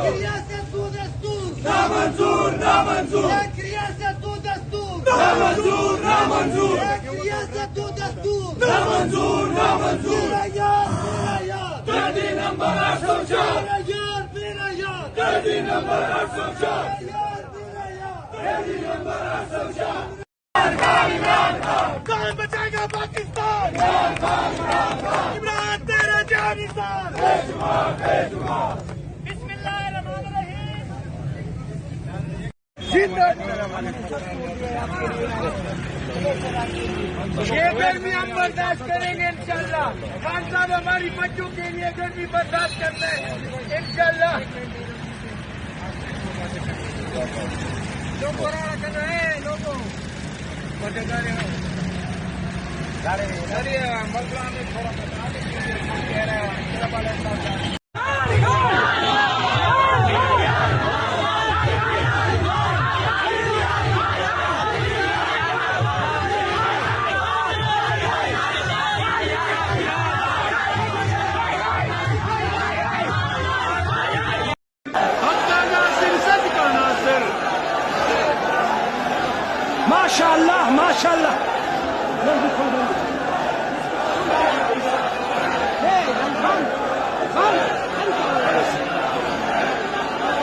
रियासत तू दस्तूर नामंजूर नामंजूर रियासत तू दस्तूर नामंजूर नामंजूर रियासत तू दस्तूर नामंजूर नामंजूर मेरा यार कैदी नंबर 804 मेरा यार कैदी नंबर 804 कैदी नंबर 804 कौन बचाएगा पाकिस्तान इमरान तेरा जानिसार बिस्मिल्लाहिर्रहमानिर्रहीम ये गर्मी हम बर्दाश्त करेंगे इंशाल्लाह। खान साहब हमारी बच्चों के लिए गर्मी बर्दाश्त करते हैं इंशाल्लाह। लोगों कर रहे हैं लोगों मसला में थोड़ा बता दें। माशाअल्लाह माशाअल्लाह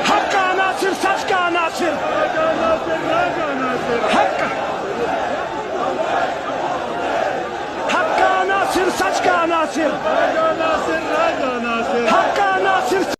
हक का नासिर सच का नासिर हक का नासिर सच का नासिर